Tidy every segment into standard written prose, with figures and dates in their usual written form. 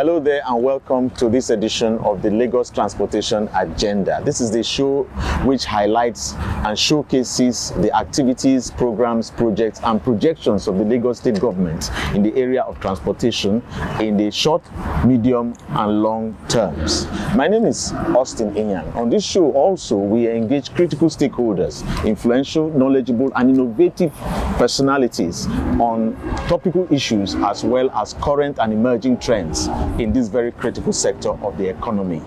Hello there and welcome to this edition of the Lagos Transportation Agenda. This is the show which highlights and showcases the activities, programs, projects and projections of the Lagos State government in the area of transportation in the short, medium and long terms. My name is Austin Inyan. On this show also we engage critical stakeholders, influential, knowledgeable and innovative personalities on topical issues as well as current and emerging trends in this very critical sector of the economy.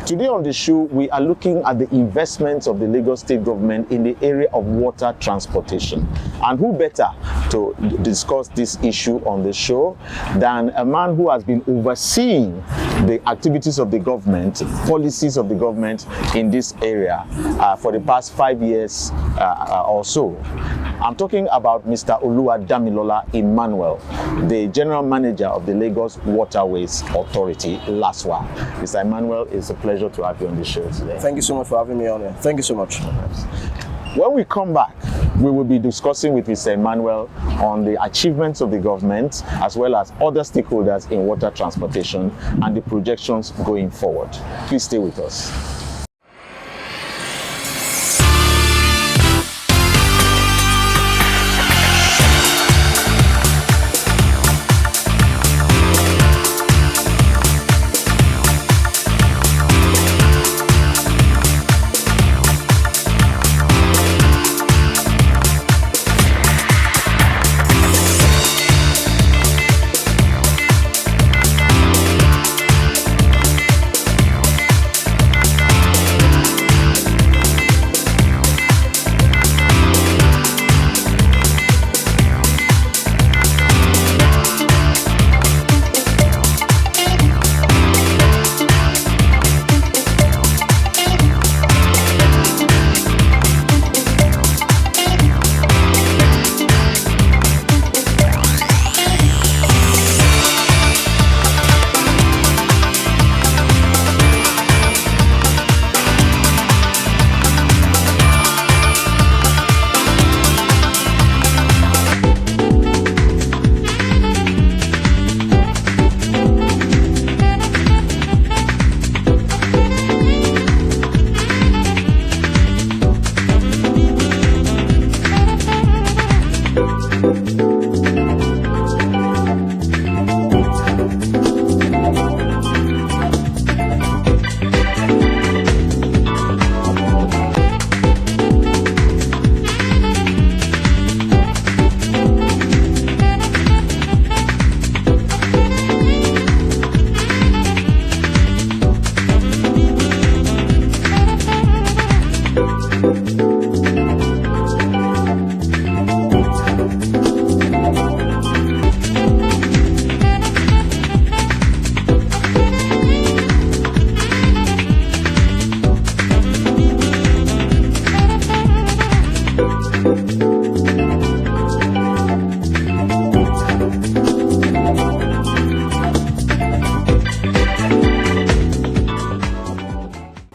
Today on the show, we are looking at the investments of the Lagos State government in the area of water transportation. And who better to discuss this issue on the show than a man who has been overseeing the activities of the government, policies of the government in this area for the past 5 years or so. I'm talking about Mr. Damilola Emmanuel, the General Manager of the Lagos Waterways Authority, LASWA. Mr. Emmanuel, it's a pleasure to have you on the show today. Thank you so much for having me on here. Thank you so much. When we come back, we will be discussing with Mr. Emmanuel on the achievements of the government as well as other stakeholders in water transportation and the projections going forward. Please stay with us.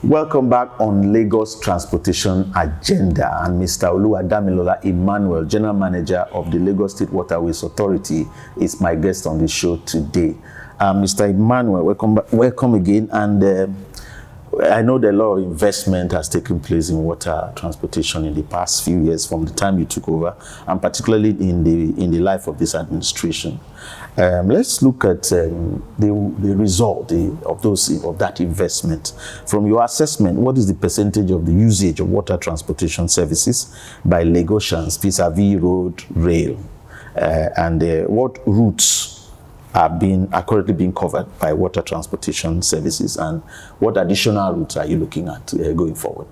Welcome back on Lagos Transportation Agenda, and Mr. Damilola Emmanuel, General Manager of the Lagos State Waterways Authority, is my guest on the show today. Mr. Emmanuel, welcome again. And I know that a lot of investment has taken place in water transportation in the past few years from the time you took over, and particularly in the life of this administration. Let's look at the result of that investment. From your assessment, what is the percentage of the usage of water transportation services by Lagosians vis-a-vis road, rail, and what routes are currently being covered by water transportation services, and what additional routes are you looking at going forward?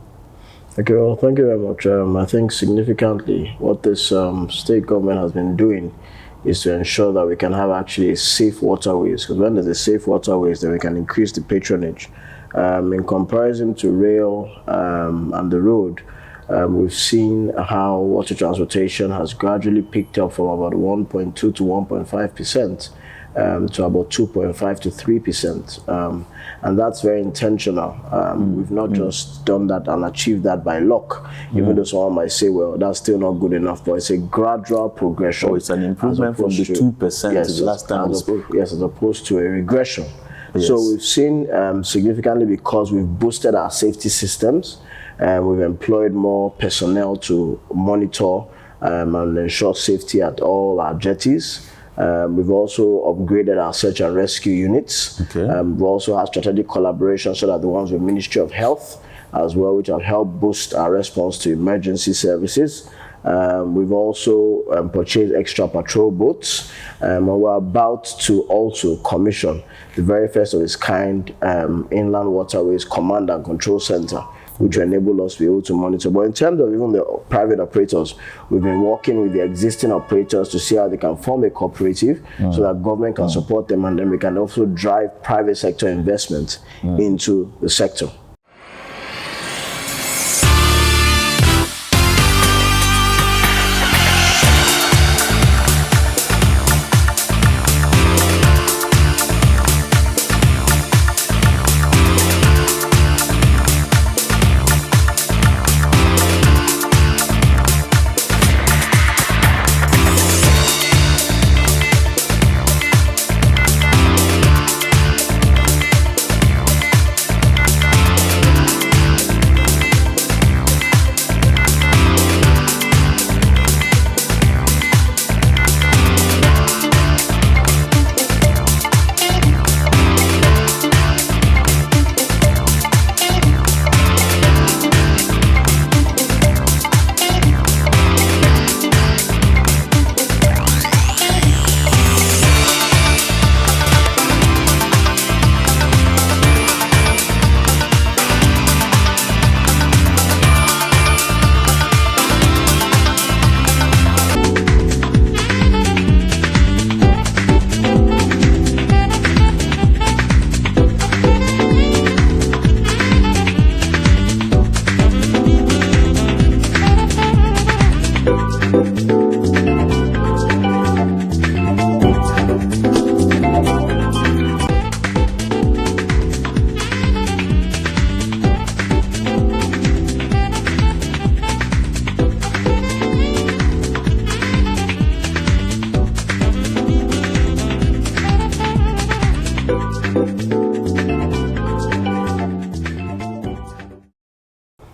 Okay, well, thank you very much. I think significantly what this state government has been doing is to ensure that we can have actually safe waterways, because when there's a safe waterways, then we can increase the patronage. In comparison to rail and the road, we've seen how water transportation has gradually picked up from about 1.2 to 1.5% to about 2.5 to 3%. And that's very intentional. We've not just done that and achieved that by luck, even though someone might say, well, that's still not good enough, but it's a gradual progression. So it's an improvement from the 2% yes, the last time we spoke. Yes, as opposed to a regression. Yes. So we've seen significantly because we've boosted our safety systems. We've employed more personnel to monitor and ensure safety at all our jetties. We've also upgraded our search and rescue units. Okay. We've also had strategic collaboration so that the ones with Ministry of Health as well, which have helped boost our response to emergency services. We've also purchased extra patrol boats, and we're about to also commission the very first of its kind inland waterways command and control center, which will enable us to be able to monitor. But in terms of even the private operators, we've been working with the existing operators to see how they can form a cooperative so that government can support them, and then we can also drive private sector investment into the sector.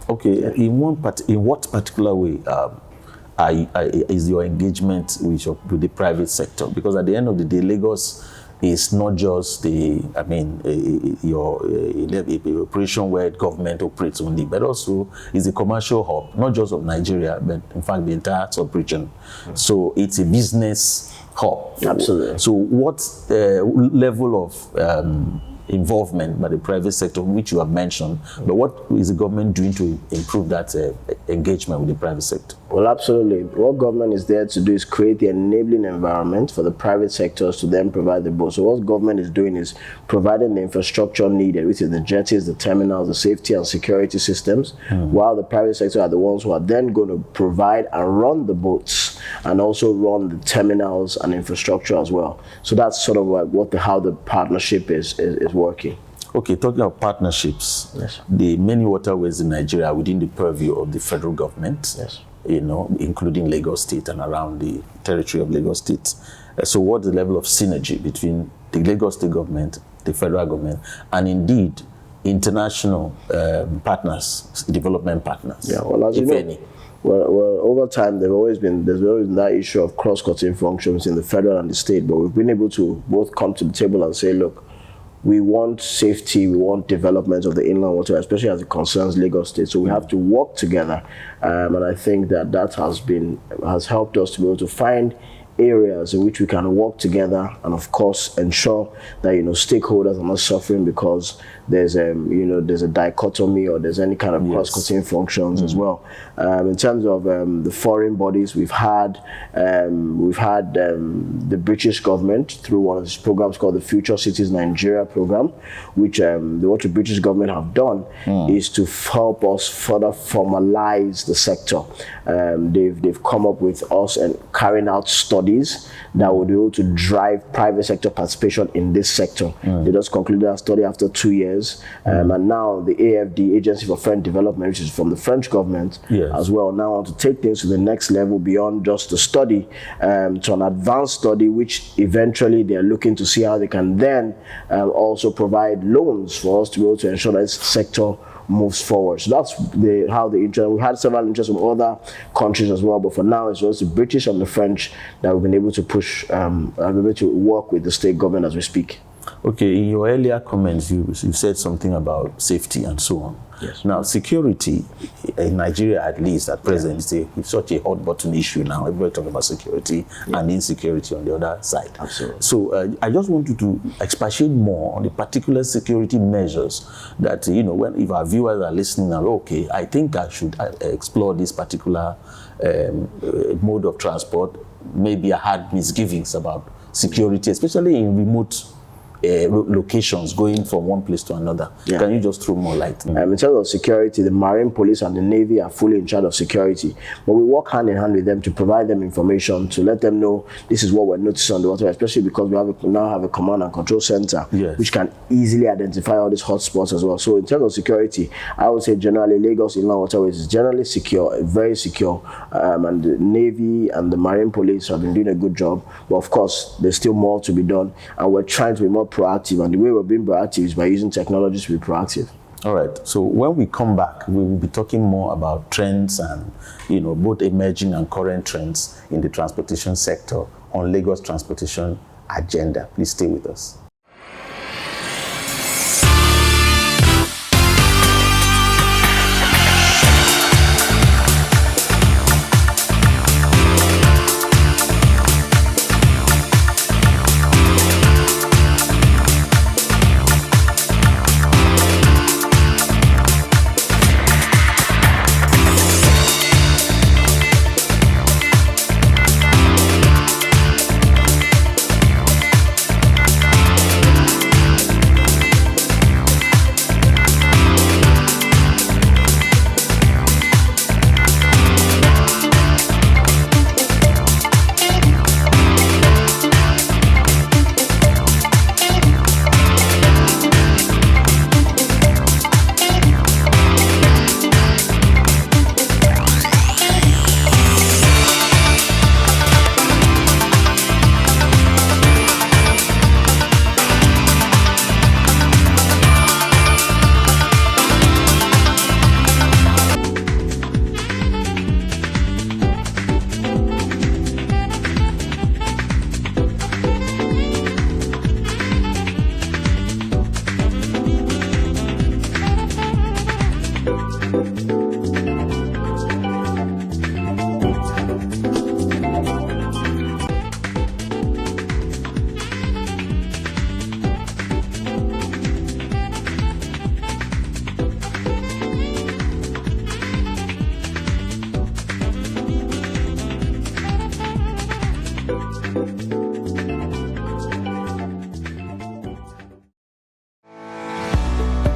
Okay, in what particular way is your engagement with the private sector? Because at the end of the day, Lagos is not just your operation where government operates only, but also is a commercial hub, not just of Nigeria, but in fact the entire sub-region. So it's a business hub. Absolutely. So what level of involvement by the private sector, which you have mentioned, but what is the government doing to improve that engagement with the private sector? Well, absolutely. What government is there to do is create the enabling environment for the private sectors to then provide the boat. So what government is doing is providing the infrastructure needed, which is the jetties, the terminals, the safety and security systems, while the private sector are the ones who are then going to provide and run the boats and also run the terminals and infrastructure as well. So that's sort of like how the partnership is working. Okay, talking about partnerships, yes, the many waterways in Nigeria are within the purview of the federal government, yes, including Lagos State and around the territory of Lagos State. So what's the level of synergy between the Lagos State government, the federal government, and indeed international partners, development partners, yeah, well, as you know, any? Well, over time, there's always been that issue of cross-cutting functions in the federal and the state, but we've been able to both come to the table and say, look, we want safety, we want development of the inland water, especially as it concerns Lagos State. So we have to work together, and I think that has helped us to be able to find areas in which we can work together and of course ensure that stakeholders are not suffering because there's a dichotomy or there's any kind of cross-cutting functions as well. In terms of the foreign bodies, we've had the British government through one of these programs called the Future Cities Nigeria program, which what the British government have done is to help us further formalize the sector. They've come up with us and carrying out studies studies that would be able to drive private sector participation in this sector. They just concluded a study after 2 years, and now the AFD, Agency for French Development, which is from the French government as well, now want to take things to the next level beyond just a study to an advanced study, which eventually they're looking to see how they can then also provide loans for us to be able to ensure that this sector moves forward. So that's how the interest. We had several interests from other countries as well, but for now it's just the British and the French that we've been able to push, able to work with the state government as we speak. Okay, in your earlier comments, you said something about safety and so on. Yes. Now, security in Nigeria, at least at present, is such a hot button issue now. Everybody talking about security and insecurity on the other side. Absolutely. So I just want you to expatiate more on the particular security measures that, if our viewers are listening now, okay, I think I should explore this particular mode of transport. Maybe I had misgivings about security, especially in remote locations, going from one place to another. Can you just throw more light? In terms of security, the Marine Police and the Navy are fully in charge of security, but we work hand in hand with them to provide them information, to let them know this is what we're noticing on the water, especially because we now have a command and control center, which can easily identify all these hotspots as well. So in terms of security, I would say generally Lagos Inland Waterways is generally secure, very secure, and the Navy and the Marine Police have been doing a good job, but of course there's still more to be done, and we're trying to be more proactive, and the way we're being proactive is by using technology to be proactive. All right. So when we come back, we will be talking more about trends and, both emerging and current trends in the transportation sector on Lagos Transportation Agenda. Please stay with us.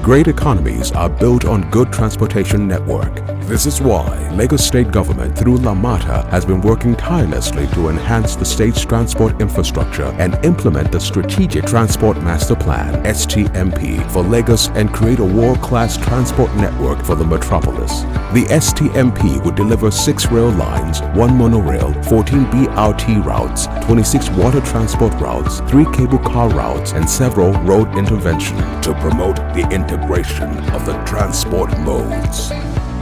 Great economies are built on good transportation network. This is why Lagos State Government through LAMATA has been working tirelessly to enhance the state's transport infrastructure and implement the Strategic Transport Master Plan (STMP) for Lagos and create a world-class transport network for the metropolis. The STMP would deliver 6 rail lines, 1 monorail, 14 BRT routes, 26 water transport routes, 3 cable car routes, and several road interventions to promote the integration of the transport modes.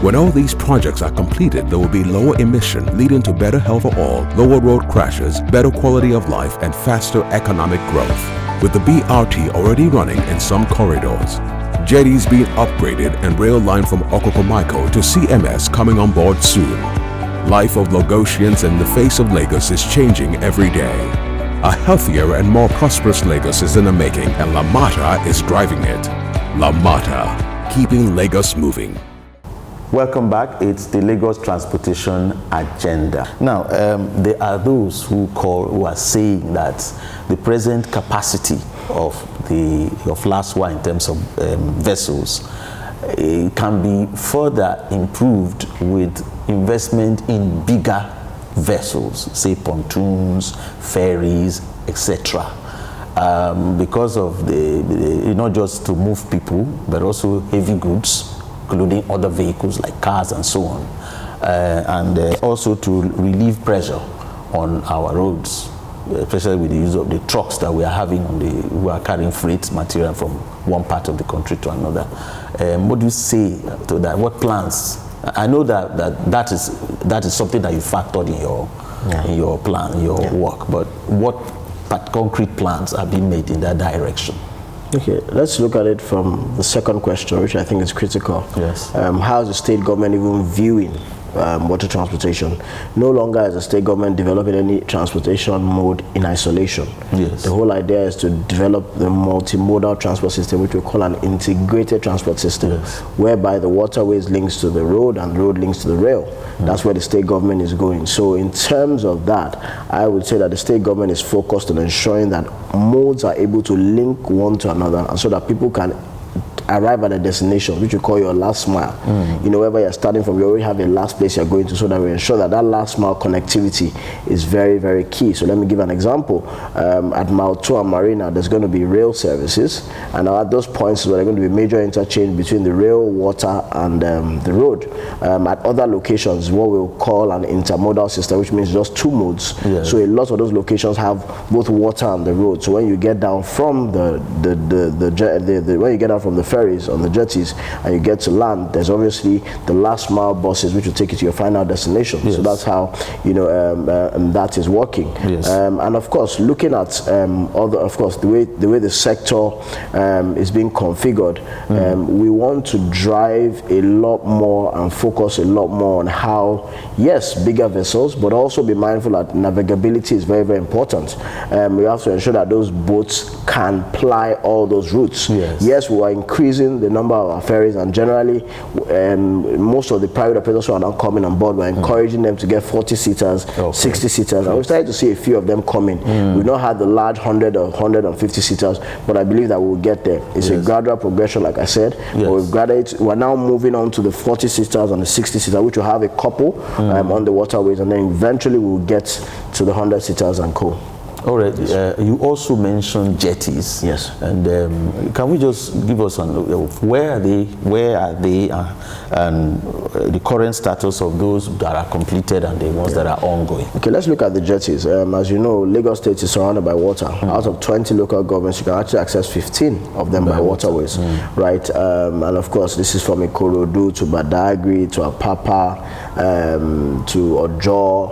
When all these projects are completed, there will be lower emission, leading to better health for all, lower road crashes, better quality of life, and faster economic growth. With the BRT already running in some corridors, Jetties being upgraded, and rail line from Okokomaiko to CMS coming on board soon. Life of Lagosians in the face of Lagos is changing every day. A healthier and more prosperous Lagos is in the making, and LAMATA is driving it. LAMATA, keeping Lagos moving. Welcome back. It's the Lagos Transportation Agenda. Now, there are those who are saying that the present capacity of LASWA in terms of vessels can be further improved with investment in bigger vessels, say pontoons, ferries, etc. Because of not just to move people, but also heavy goods, including other vehicles like cars and so on, and also to relieve pressure on our roads, especially with the use of the trucks that we are having who are carrying freight material from one part of the country to another. What do you say to that? What plans? I know that is something that you factored in your plan, in your work, but what concrete plans are being made in that direction? Okay, let's look at it from the second question, which I think is critical. Yes. How is the state government even viewing water transportation? No longer is the state government developing any transportation mode in isolation. Yes. The whole idea is to develop the multimodal transport system, which we call an integrated transport system, yes, whereby the waterways links to the road and the road links to the rail. That's where the state government is going. So in terms of that, I would say that the state government is focused on ensuring that modes are able to link one to another, and so that people can arrive at a destination, which we call your last mile. You know, wherever you're starting from, you already have a last place you're going to, so that we ensure that that last mile connectivity is very, very key. So let me give an example. At Mile 2 and Marina, there's going to be rail services, and at those points where there's going to be major interchange between the rail, water, and the road. At other locations, what we'll call an Inter-Modal system, which means just two modes. Yes. So a lot of those locations have both water and the road. So when you get down from when you get down from the ferries on the jetties and you get to land, there's obviously the last mile buses which will take you to your final destination. Yes. So that's how that is working. Yes. And of course, looking at the way the sector is being configured, we want to drive a lot more and focus a lot more on how, yes, bigger vessels, but also be mindful that navigability is very, very important. We have to ensure that those boats can ply all those routes. Yes, we are increasing the number of our ferries, and generally most of the private operators who are now coming on board, we're encouraging them to get 40-seaters, 60-seaters, and we're starting to see a few of them coming. We've not had the large 100 or 150-seaters, but I believe that we'll get there. It's a gradual progression, like I said, but we're now moving on to the 40-seaters and the 60-seaters, which will have a couple on the waterways, and then eventually we'll get to the 100-seaters and co. All right. You also mentioned jetties. Yes. And can we just give us where are they, and the current status of those that are completed and the ones that are ongoing? Okay, let's look at the jetties. As you know, Lagos State is surrounded by water. Out of 20 local governments, you can actually access 15 of them by waterways, right? And of course, this is from Ikorodu to Badagry to Apapa, to Ojo,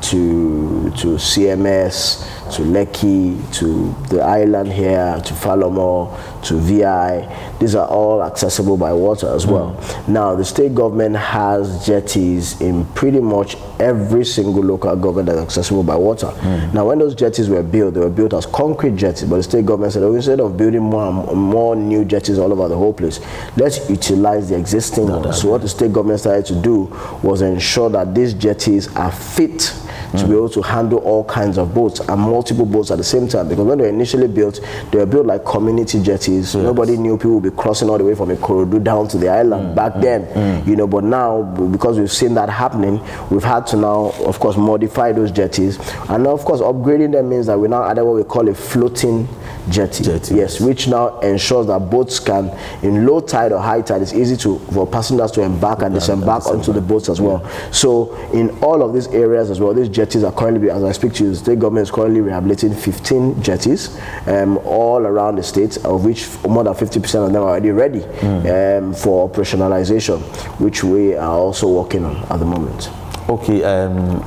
to CMS, to Lekki, to the island here, to Falomo, to VI. These are all accessible by water as well. Now, the state government has jetties in pretty much every single local government that's accessible by water. Now, when those jetties were built, they were built as concrete jetties, but the state government said, instead of building more new jetties all over the whole place, let's utilize the existing ones. So what the state government started to do was ensure that these jetties are fit to be able to handle all kinds of boats and multiple boats at the same time. Because when they were initially built, they were built like community jetties. Nobody knew people would be crossing all the way from Ikorodu down to the island back then, you know. But now, because we've seen that happening, we've had to now, of course, modify those jetties. And now, of course, upgrading them means that we now added what we call a floating jetty. Yes, which now ensures that boats can, in low tide or high tide, it's easy for passengers to embark and disembark onto the boats as well. So in all of these areas as well, these jetties are currently, as I speak to you, the state government is currently rehabilitating 15 jetties all around the state, of which more than 50% of them are already ready for operationalization, which we are also working on at the moment. Okay,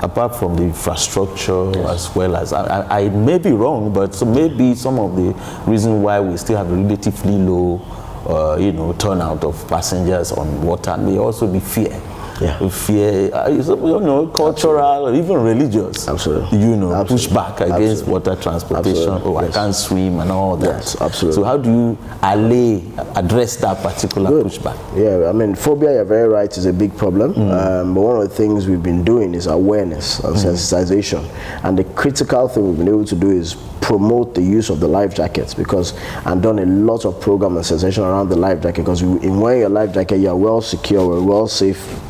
apart from the infrastructure, as well as, I may be wrong, but so maybe some of the reason why we still have a relatively low, turnout of passengers on water may also be fear. Fear, cultural or even religious. Absolutely. Pushback against water transportation. I can't swim and all that. Yes, absolutely. So how do you address that particular pushback? Yeah, I mean, phobia, you're very right, is a big problem. But one of the things we've been doing is awareness and sensitization. And the critical thing we've been able to do is promote the use of the life jackets, because I've done a lot of program and sensation around the life jacket, because in wearing your life jacket, you're well secure, we're well safe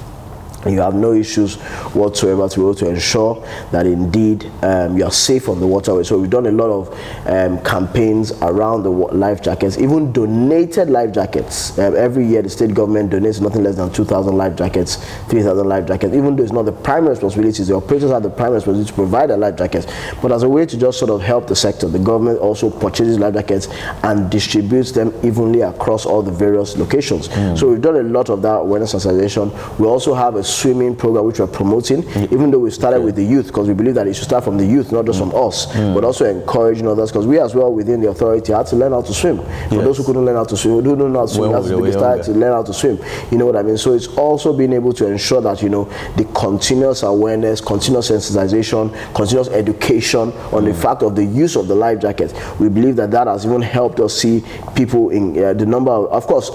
you have no issues whatsoever to be able to ensure that indeed you are safe on the waterway. So we've done a lot of campaigns around the life jackets, even donated life jackets. Every year the state government donates nothing less than 2,000 life jackets, 3,000 life jackets, even though it's not the primary responsibility. The operators have the primary responsibility to provide the life jackets. But as a way to just sort of help the sector, the government also purchases life jackets and distributes them evenly across all the various locations. So we've done a lot of that awareness sensitization. We also have a swimming program which we're promoting, even though we started with the youth, because we believe that it should start from the youth, not just from us, but also encouraging others, because we as well within the authority had to learn how to swim. For those who couldn't learn how to swim, who don't know how to swim, they started to learn how to swim. You know what I mean? So it's also being able to ensure that, you know, the continuous awareness, continuous sensitization, continuous education on the fact of the use of the life jacket. We believe that that has even helped us see people in the number of course,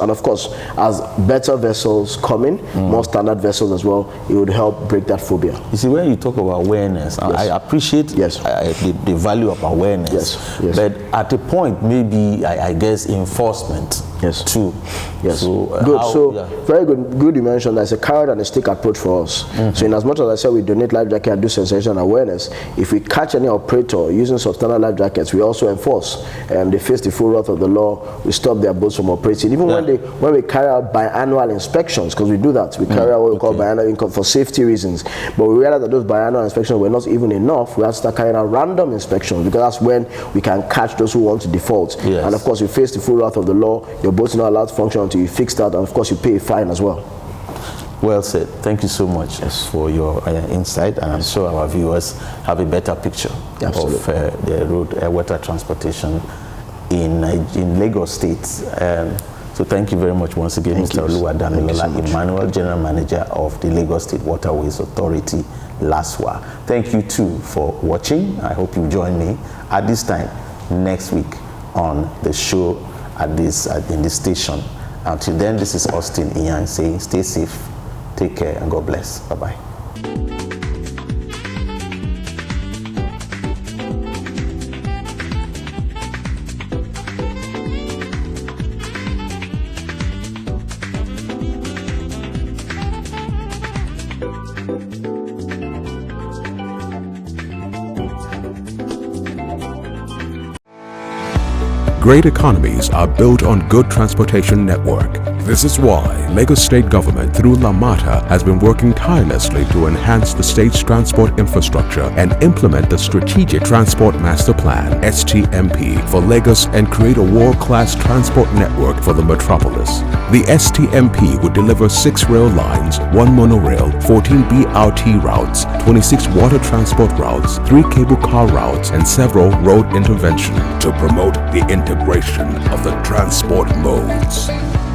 as better vessels come in, more standard vessels as well, it would help break that phobia. You see, when you talk about awareness, I appreciate the value of awareness, but at a point, maybe I guess enforcement too. So, good. Very good you mentioned there's a carrot and a stick approach for us. So in as much as I said we donate life jacket and do sensation and awareness, if we catch any operator using substandard life jackets, we also enforce. They face the full wrath of the law. We stop their boats from operating. Even when we carry out biannual inspections, because we do that, we carry out what we call biannual income for safety reasons. But we realized that those biannual inspections were not even enough. We have to start carrying out random inspections, because that's when we can catch those who want to default. And of course, you face the full wrath of the law. Your boat's not allowed to function until you fix that, and of course, you pay a fine as well. Well said. Thank you so much for your insight, and I'm sure our viewers have a better picture of the road water transportation in Lagos State. So thank you very much once again, Mr. Damilola Emmanuel, General Manager of the Lagos State Waterways Authority, LASWA. Thank you too for watching. I hope you join me at this time next week on the show in this station. Until then, this is Austin Ian saying stay safe, take care, and God bless. Bye-bye. Great economies are built on good transportation network. This is why Lagos State Government through LAMATA has been working tirelessly to enhance the state's transport infrastructure and implement the Strategic Transport Master Plan (STMP) for Lagos and create a world-class transport network for the metropolis. The STMP would deliver 6 rail lines, 1 monorail, 14 BRT routes, 26 water transport routes, 3 cable car routes, and several road interventions to promote the integration of the transport modes.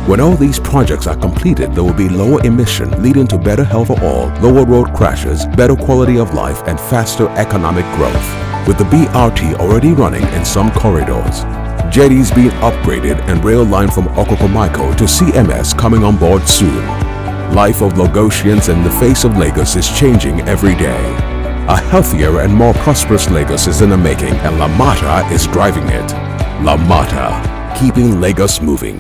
When all these projects are completed, there will be lower emission, leading to better health for all, lower road crashes, better quality of life, and faster economic growth. With the BRT already running in some corridors, Jetties being upgraded, and rail line from Okokomaiko to CMS coming on board soon. Life of Lagosians in the face of Lagos is changing every day. A healthier and more prosperous Lagos is in the making, and LAMATA is driving it. LAMATA, keeping Lagos moving.